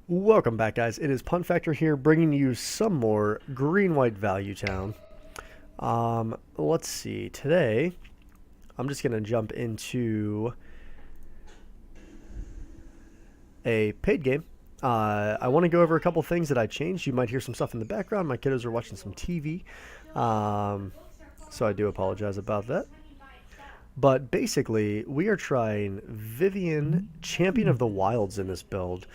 Welcome back, guys. It is Pun Factor here, bringing you some more green-white Value Town. Let's see. Today, I'm just gonna jump into a paid game. I want to go over a couple things that I changed. You might hear some stuff in the background. My kiddos are watching some TV, so I do apologize about that. But basically, we are trying Vivian, Champion of the Wilds in this build.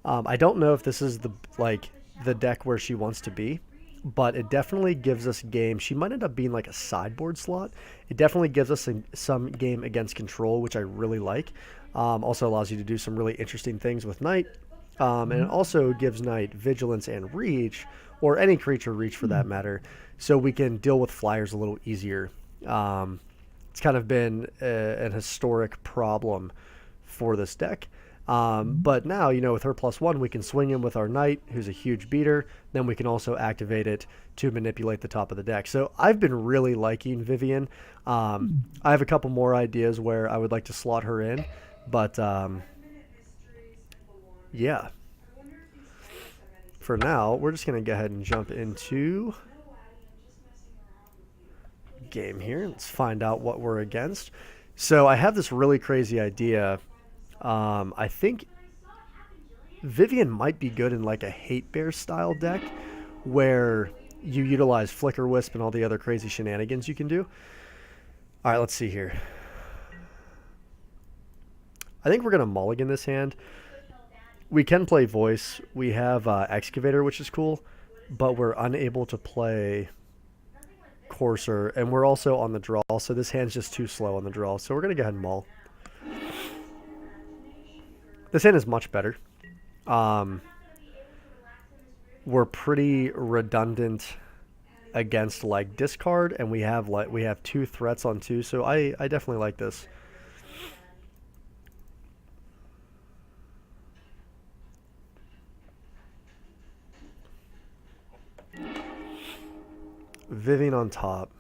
I don't know if this is the deck where she wants to be, but it definitely gives us game. She might end up being like a sideboard slot. It definitely gives us some game against control, which I really like. Also allows you to do some really interesting things with Knight. And it also gives Knight vigilance and reach, or any creature reach for that matter, so we can deal with flyers a little easier. It's kind of been an historic problem for this deck. But now, with her +1, we can swing in with our Knight, who's a huge beater. Then we can also activate it to manipulate the top of the deck. So I've been really liking Vivian. I have a couple more ideas where I would like to slot her in. But, yeah. For now, we're just going to go ahead and jump into game here. Let's find out what we're against. So I have this really crazy idea. I think Vivian might be good in like a Hate Bear style deck where you utilize Flicker Wisp and all the other crazy shenanigans you can do. All right, let's see here. I think we're going to mulligan this hand. We can play Voice. We have Excavator, which is cool, but we're unable to play Courser, and we're also on the draw, so this hand's just too slow on the draw. So we're going to go ahead and mull. This hand is much better. We're pretty redundant against like discard, and we have two threats on two, so I definitely like this. Vivian on top.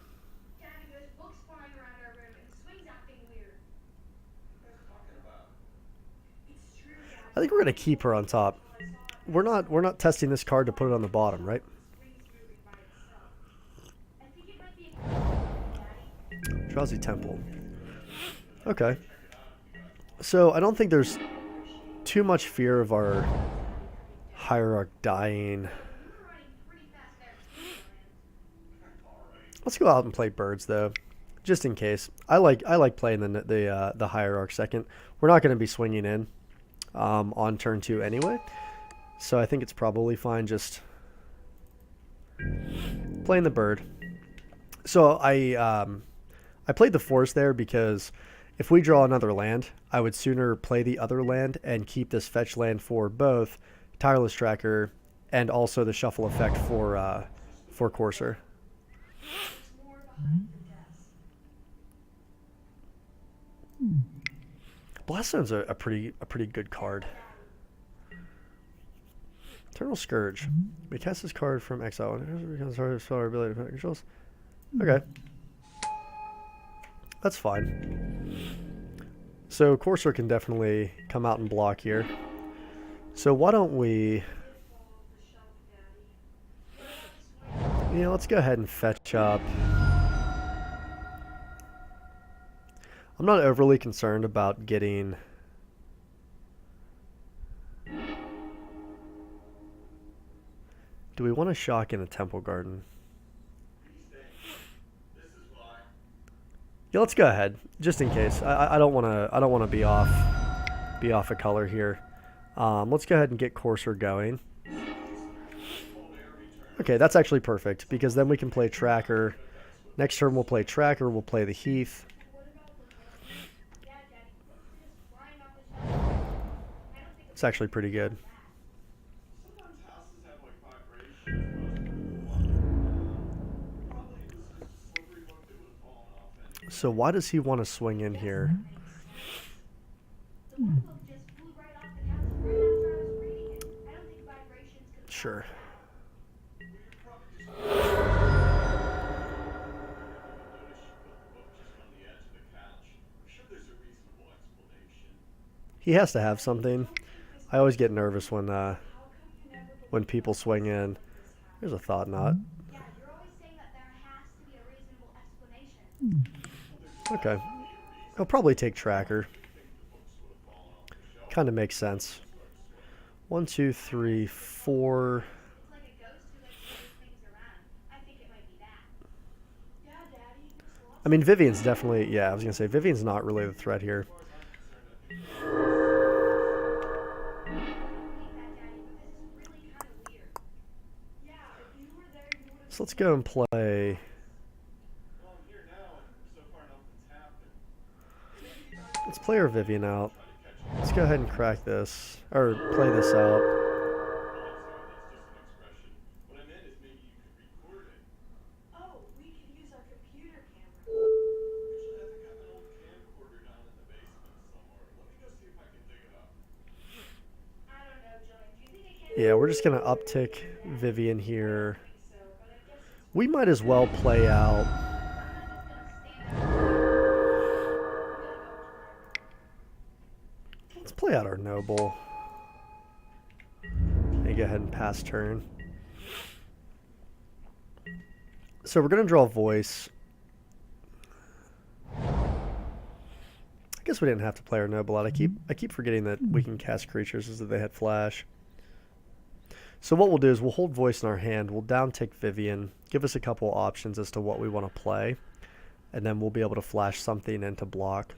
I think we're gonna keep her on top. We're not testing this card to put it on the bottom, right? Eldrazi Temple. Okay. So I don't think there's too much fear of our Hierarch dying. Let's go out and play birds though, just in case. I like playing the Hierarch second. We're not going to be swinging in on turn 2 anyway, so I think it's probably fine just playing the bird. So I played the forest there because if we draw another land, I would sooner play the other land and keep this fetch land for both Tireless Tracker and also the shuffle effect for Courser. Blaststone's a pretty good card. Eternal Scourge. We cast this card from exile. It becomes hard to spell our ability to controls. Okay. That's fine. So Courser can definitely come out and block here. So why don't we... let's go ahead and fetch up. I'm not overly concerned about getting... Do we want to shock in a Temple Garden? Yeah, let's go ahead, just in case. I don't want to be off a color here. Let's go ahead and get Courser going. Okay, that's actually perfect because then we can play Tracker. Next turn we'll play Tracker. We'll play the Heath. It's actually pretty good. So why does he want to swing in here? Sure. He has to have something. I always get nervous when when people swing in. Here's a thought knot. Yeah, you're always saying that there has to be a reasonable explanation. Okay. He'll probably take tracker. Kind of makes sense. 1, 2, 3, 4. It's like a ghost who likes to move things around. I think it might be that. Yeah, Daddy. I mean, Vivian's definitely, yeah, I was going to say, Vivian's not really the threat here. So let's go and play. Let's play our Vivian out. Let's go ahead and crack this, or play this out. Oh, we could use our computer camera. I don't know, John. Do you think I can? Yeah, we're just going to uptick Vivian here. We might as well play out. Let's play out our Noble. And go ahead and pass turn. So we're going to draw Voice. I guess we didn't have to play our Noble out. I keep forgetting that we can cast creatures as if they had flash. So what we'll do is we'll hold Voice in our hand. We'll downtick Vivian. Give us a couple options as to what we want to play. And then we'll be able to flash something into block.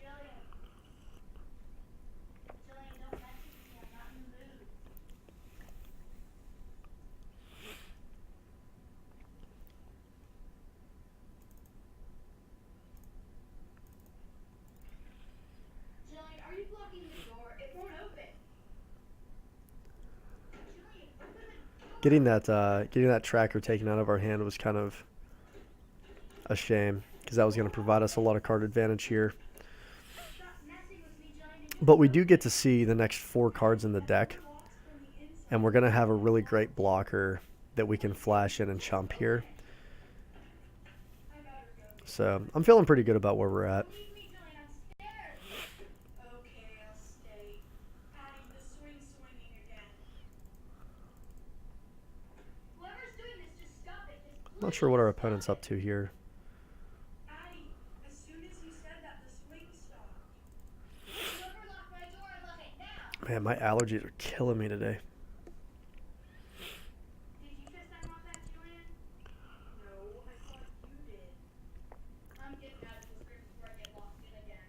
Jillian, are you blocking the door? It won't open. Getting that tracker taken out of our hand was kind of a shame, because that was going to provide us a lot of card advantage here. But we do get to see the next 4 cards in the deck, and we're going to have a really great blocker that we can flash in and chump here. So I'm feeling pretty good about where we're at. Not sure what our opponent's up to here. Man, my allergies are killing me today. Did you piss them off that, Julian? No, I thought you did. I'm getting out of this room before I get locked in again.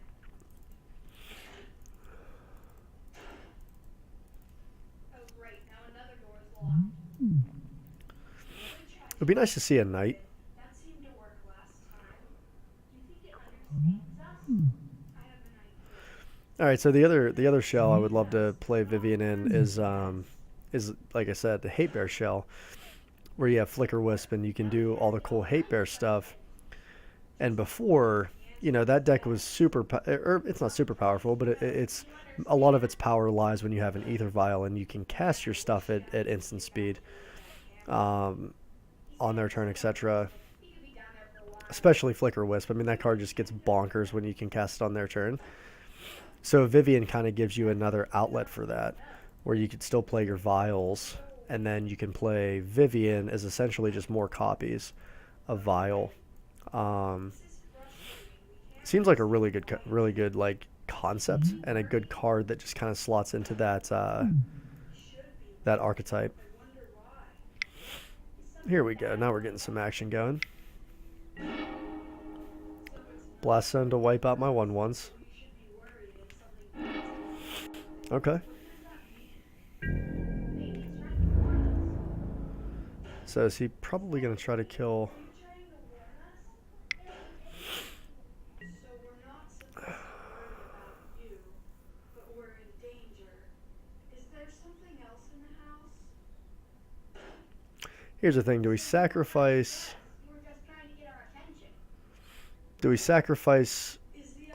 Oh great, now another door is locked. It would be nice to see a knight. That seemed to work last time. Do you think it understands us? I have an idea. All right, so the other shell I would love to play Vivian in is like I said, the Hate Bear shell, where you have Flicker Wisp and you can do all the cool Hate Bear stuff. And before, you know, that deck was or it's not super powerful, but it's a lot of its power lies when you have an Ether Vial and you can cast your stuff at instant speed, on their turn, etc. Especially Flicker Wisp. I mean, that card just gets bonkers when you can cast it on their turn. So Vivian kind of gives you another outlet for that, where you could still play your Vials, and then you can play Vivian as essentially just more copies of Vial. Seems like a really good like concept and a good card that just kind of slots into that archetype. Here we go. Now we're getting some action going. Blast Zone to wipe out my 1/1s. Okay. So is he probably going to try to kill... Here's the thing. Do we sacrifice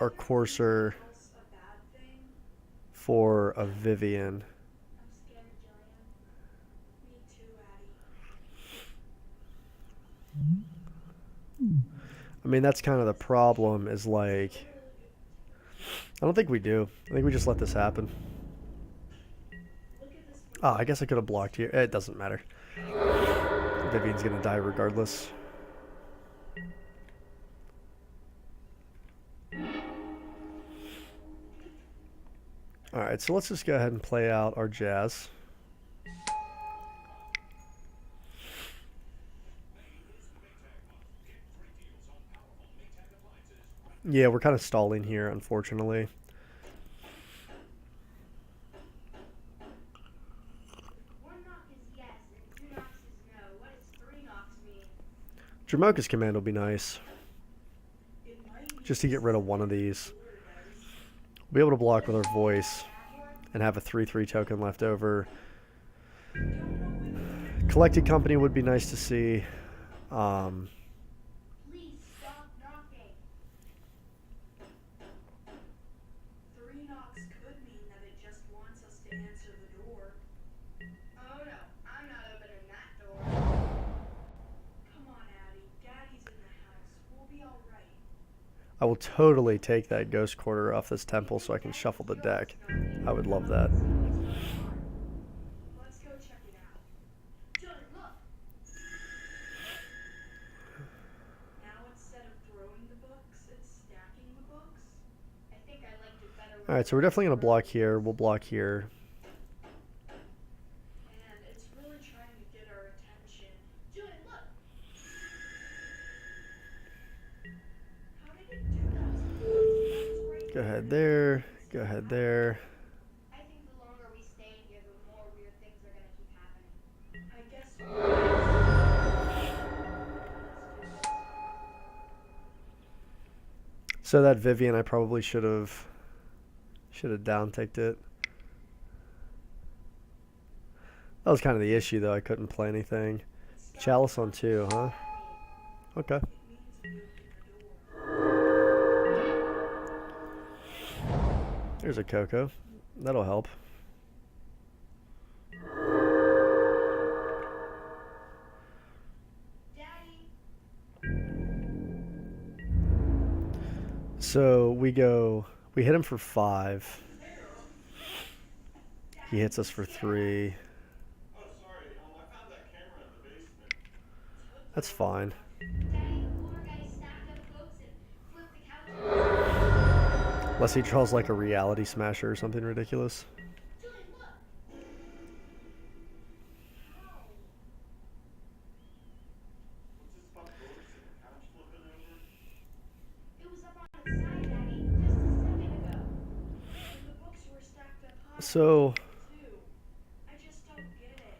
our Courser for a Vivian? I mean, that's kind of the problem, is like, I don't think we do. I think we just let this happen. Oh, I guess I could have blocked here. It doesn't matter. Vivian's gonna die regardless. Alright, so let's just go ahead and play out our Jazz. Yeah, we're kind of stalling here, unfortunately. One knock is yes, and two knocks is no. What does three knocks mean? Jamoka's command will be nice. Just to get rid of one of these. We'll be able to block with our voice and have a 3/3 token left over. Collected Company would be nice to see. Please stop knocking. Three knocks could mean that it just wants us to answer the door. Oh no, I'm not opening that door. Come on, Addie. Daddy's in the house. We'll be all right. I will totally take that Ghost Quarter off this temple so I can shuffle the deck. I would love that. Let's go check it out. Johnny, look. Now instead of throwing the books, it's stacking the books. I think I liked it better. Alright, so we're definitely going to block here. We'll block here. And it's really trying to get our attention. Johnny, look. How did it do that? It was right Go ahead there. Go ahead there. I think the longer we stay here, the more weird things are gonna keep happening. I guess So that Vivian, I probably should have down-ticked it. That was kind of the issue, though. I couldn't play anything. Chalice on 2, huh? Okay. it means we opened the door. There's a Coco. That'll help. Daddy, So we hit him for 5. He hits us for 3. Oh, sorry. I found that camera in the basement. That's fine. Daddy, the poor guy stacked up books and flipped the couch. Unless he draws like a reality smasher or something ridiculous. Johnny, look. What's this about books and the couch flipping over? It was up on its side, Daddy, just a second ago. And the books were stacked up high. So Too. I just don't get it.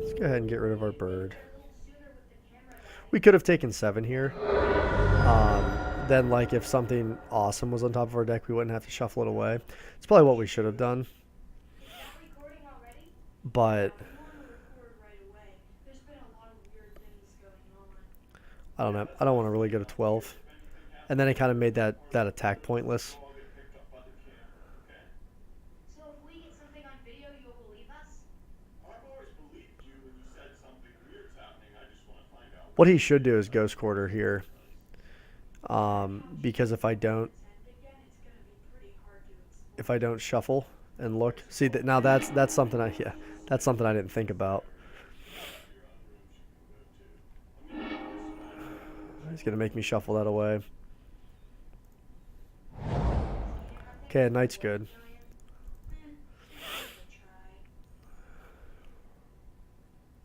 let's go ahead and get rid of our bird. A little sooner with the camera, Daddy. We could have taken 7 here. Then, like, if something awesome was on top of our deck, we wouldn't have to shuffle it away. It's probably what we should have done. Is that recording already? But We want to record right away. There's been a lot of weird things going on. I don't know. I don't want to really go to 12. And then it kind of made that attack pointless. I'll get picked up by the camera, okay? So if we get something on video, you'll believe us? I've always believed you when you said something weird's happening. I just want to find out. What he should do is Ghost Quarter here. Because if I don't And again, it's going to be pretty hard to explain. if I don't shuffle and look, see that now that's something that's something I didn't think about. He's gonna make me shuffle that away. Okay, a knight's good. Give it a try.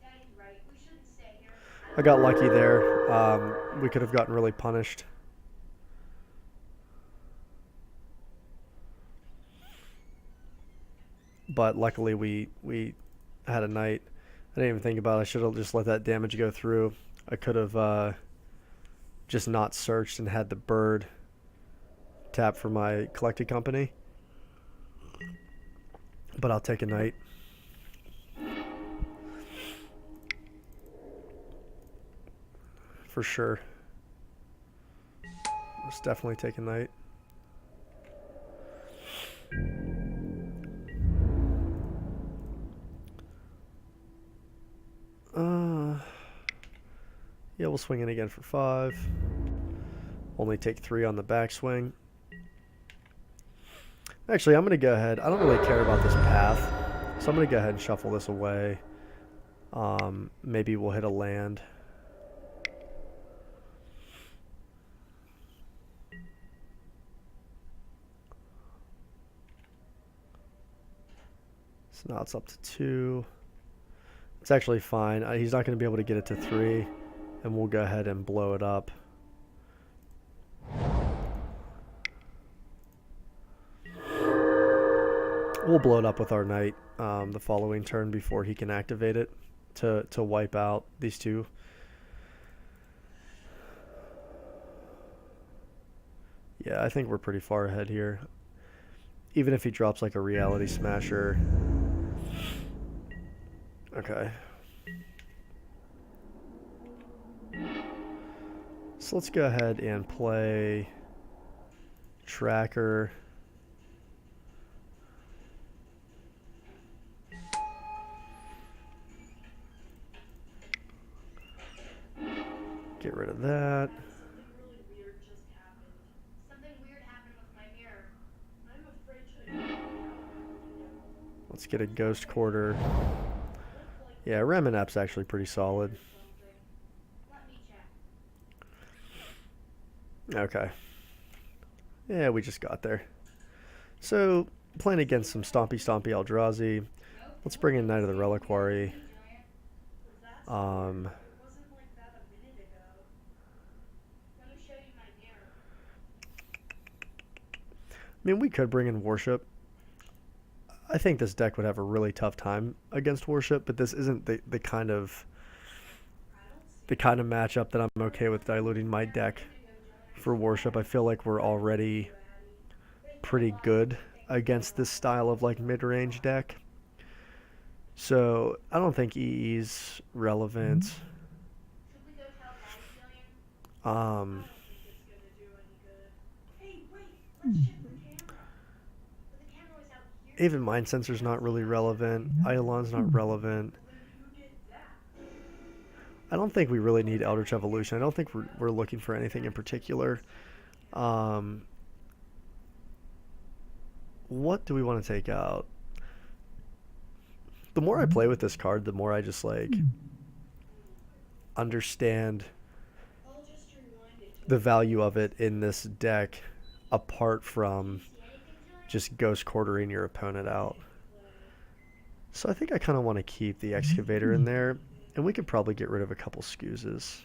Daddy's right. We shouldn't stay here. I got lucky there. We could have gotten really punished. But luckily we had a knight. I didn't even think about it. I should have just let that damage go through. I could have just not searched and had the bird tap for my collected company. But I'll take a knight. For sure. Let's definitely take a knight. Yeah, we'll swing in again for 5. Only take 3 on the backswing. Actually, I'm going to go ahead. I don't really care about this path, So I'm going to go ahead and shuffle this away. Maybe we'll hit a land. So now it's up to 2. It's actually fine. He's not going to be able to get it to 3. And we'll go ahead and blow it up. We'll blow it up with our knight the following turn before he can activate it to wipe out these two. Yeah, I think we're pretty far ahead here. Even if he drops like a reality smasher. Okay. So let's go ahead and play Tracker. Get rid of that. Something really weird just happened. Something weird happened with my mirror. I'm afraid to. Let's get a Ghost Quarter. Look like Yeah, Ramanap's actually pretty solid. something. Let me check. Okay. Yeah, we just got there. So, playing against some Stompy Eldrazi. Let's bring in Knight of the Reliquary. Was that Um, It wasn't like that a minute ago. Let me show you my mirror. I mean, we could bring in Worship. I think this deck would have a really tough time against Worship, but this isn't the kind of matchup that I'm okay with diluting my deck for Worship. I feel like we're already pretty good against this style of like mid-range deck. So I don't think EE's relevant. Should we go tell Daddy, Jillian? I Um, don't think it's gonna do any good. Hey, wait, let's check the camera. But the camera was out here. even Mind Sensor's not really relevant. Eidolon's not relevant. Then who did that? I don't think we really need Eldritch Evolution. I don't think we're looking for anything in particular. What do we want to take out? The more I play with this card, the more I just like understand I'll just rewind it. the value of it in this deck apart from See anything, Jillian? just ghost quartering your opponent out. So I think I kind of want to keep the Excavator in there, and we could probably get rid of a couple Scoozes.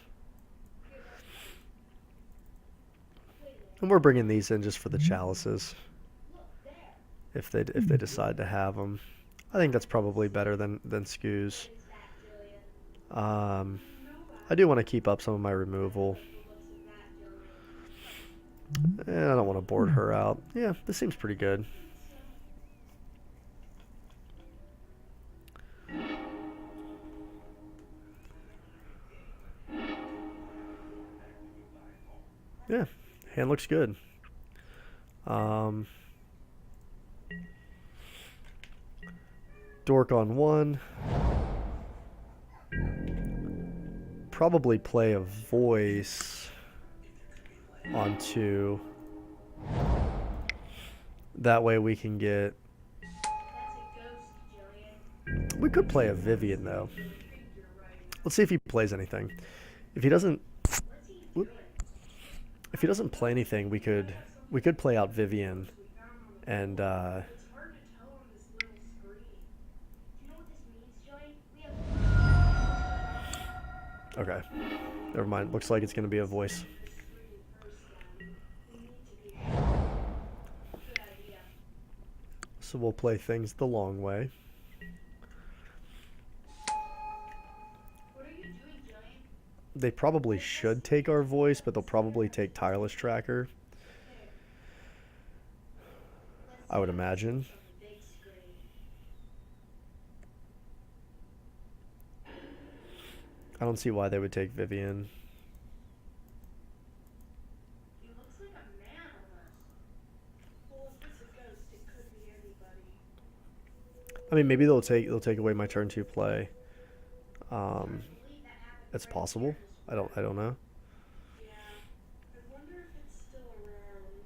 And we're bringing these in just for the chalices, if they decide to have them. I think that's probably better than Scooz. I do want to keep up some of my removal. And I don't want to board her out. Yeah, this seems pretty good. Yeah, hand looks good. Dork on 1. Probably play a Voice on 2. That way we can get... That's a ghost, Jillian. We could play a Vivian though. Let's see if he plays anything. If he doesn't... Whoop. If he doesn't play anything, we could play out Vivian and It's hard to tell on this little screen. Do you know what this means, Jillian? We have... okay. Never mind. Looks like it's going to be a Voice. Good idea. So we'll play things the long way. What are you doing, Jillian? They probably should take our Voice, but they'll probably take Tireless Tracker, I would imagine. Big screen. I don't see why they would take Vivian. He looks like a man almost. Well, if it's a ghost, it could be anybody. I mean, maybe they'll take away my turn 2 play. I believe that happened It's right possible. here. I don't know. Yeah. I wonder if it's still around.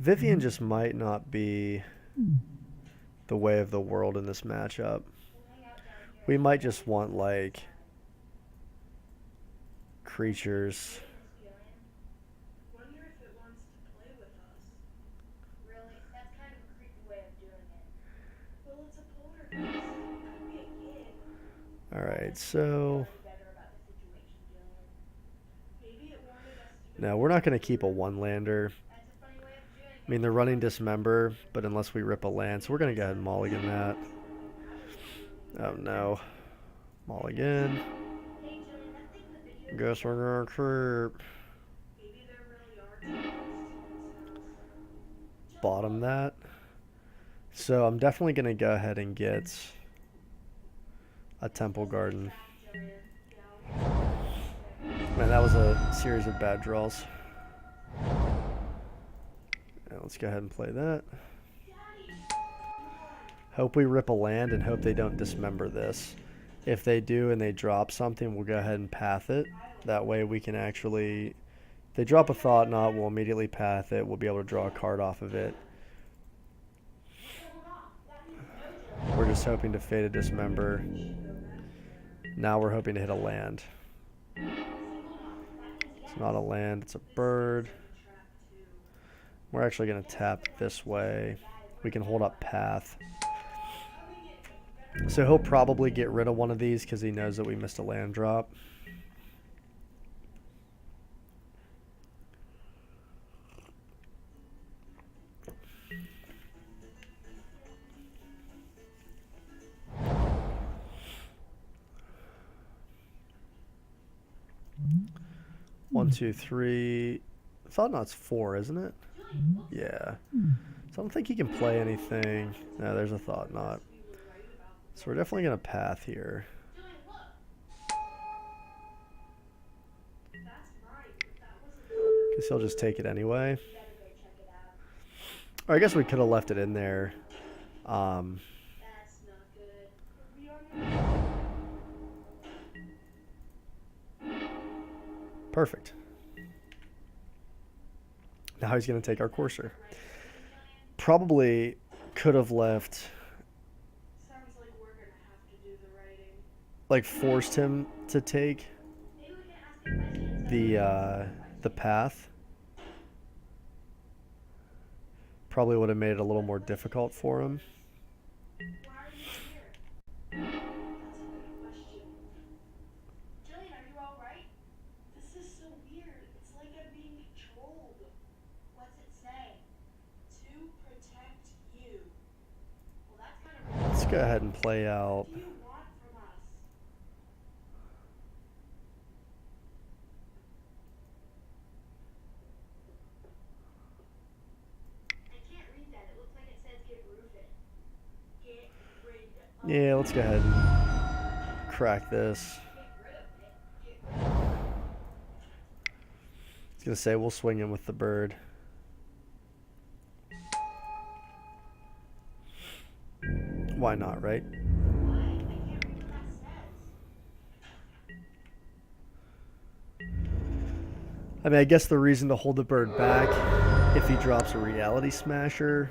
Vivian just might not be the way of the world in this matchup. We might just want like creatures. Wonder if it wants to play with us. Really? That's kind of a creepy way of doing it. Well, it's a poltergeist. It could be a kid. Alright, so Better about the situation, Jillian. Maybe it wanted us to no, we're not going to keep a one-lander. That's a funny way of doing it. I mean, they're running Dismember, but unless we rip a land, so we're going to go ahead and mulligan that. Oh no. Mulligan. Hey, Jillian, that thing in the video. Guess we're going to creep. Maybe there really are two ghosts. Bottom that. So I'm definitely going to go ahead and get a Temple Garden. Man, that was a series of bad draws. Yeah, let's go ahead and play that. Hope we rip a land and hope they don't dismember this. If they do and they drop something, we'll go ahead and path it. That way we can actually, if they drop a Thought Knot, we'll immediately path it. We'll be able to draw a card off of it. We're just hoping to fade a Dismember. Now we're hoping to hit a land. It's not a land, it's a bird. We're actually going to tap this way. We can hold up path. So he'll probably get rid of one of these because he knows that we missed a land drop. One, two, three. Thought Knot's 4, isn't it? Yeah. So I don't think he can play anything. No, there's a Thought Knot. So we're definitely going to path here. Guess he'll just take it anyway. Or I guess we could have left it in there. That's not good. Perfect. Now he's going to take our Courser. Probably could have left, Sounds like we're gonna have to do the writing. like forced him to take Maybe we can ask him questions. the path. Probably would have made it a little more difficult for him. Why are you here? That's a good question. Jillian, are you alright? This is so weird. It's like I'm being controlled. What's it say? To protect you. Well, that's kind of Let's go ahead and play out. What do you want from us? I can't read that. It looks like it says get roofed. Get rid of Yeah, let's go ahead and crack this. Get rid of it. Get rid of it. I was going to say we'll swing in with the bird. Why not, right? Why? I can't read what that says. I mean, I guess the reason to hold the bird back if he drops a Reality Smasher,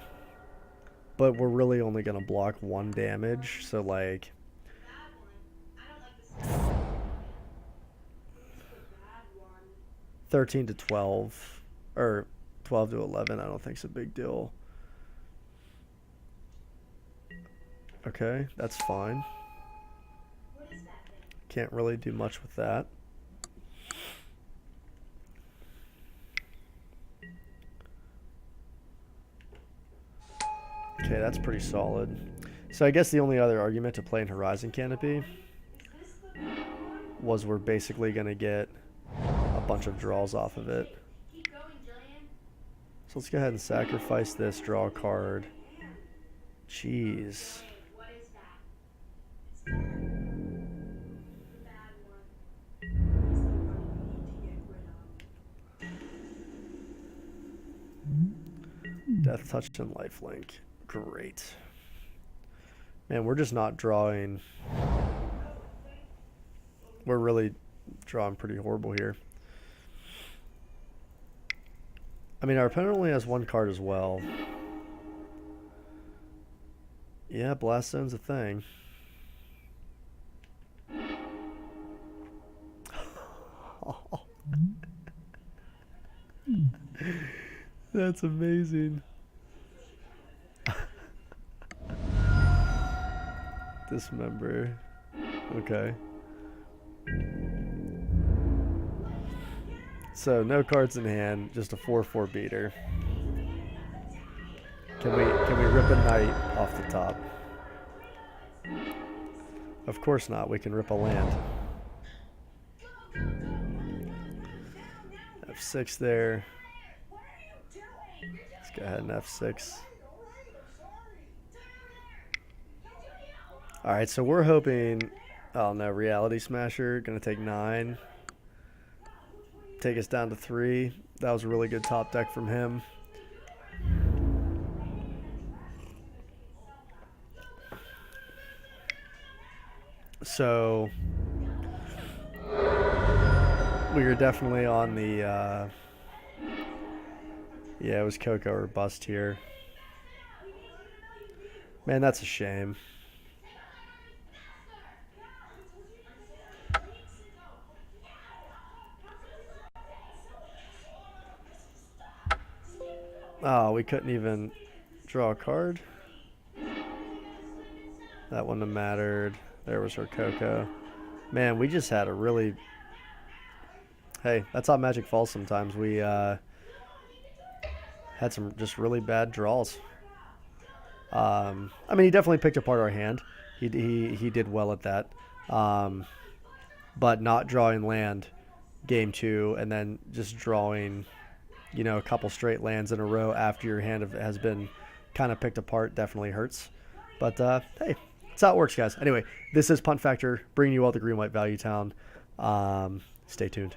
but we're really only going to block 1 damage, so like, Bad one. I don't like the sound. Who's the bad one? 13 to 12, or 12 to 11, I don't think it's a big deal. Okay, that's fine. What is that thing? Can't really do much with that. Okay, that's pretty solid. So I guess the only other argument to playing Horizon Canopy Is this the bad one? was we're basically going to get a bunch of draws off of it. Keep going, Jillian. So let's go ahead and sacrifice this, draw a card. Man, Jeez. Jillian, what is that? it's done. The bad one. He's the one we need to get rid of. Death Touch and Lifelink. Great. Man, we're just not drawing. We're really drawing pretty horrible here. I mean, our opponent only has one card as well. Yeah, Blast Zone's a thing. That's amazing. Dismember. Okay. So no cards in hand, just a 4/4 beater. Can we rip a knight off the top? Of course not. We can rip a land. F6 there. Let's go ahead and F6. All right, so we're hoping. Oh no, Reality Smasher gonna take 9. Take us down to 3. That was a really good top deck from him. So we were definitely on the yeah, it was Coco or bust here. Man, that's a shame. Oh, we couldn't even draw a card. That wouldn't have mattered. There was her Coco. Man, we just had a really... Hey, that's how Magic falls sometimes. We had some just really bad draws. I mean, he definitely picked apart our hand. He did well at that. But not drawing land game 2 and then just drawing, you know, a couple straight lands in a row after your hand has been kind of picked apart definitely hurts. But, hey, that's how it works, guys. Anyway, this is Punt Factor, bringing you all the Green White Value Town. Stay tuned.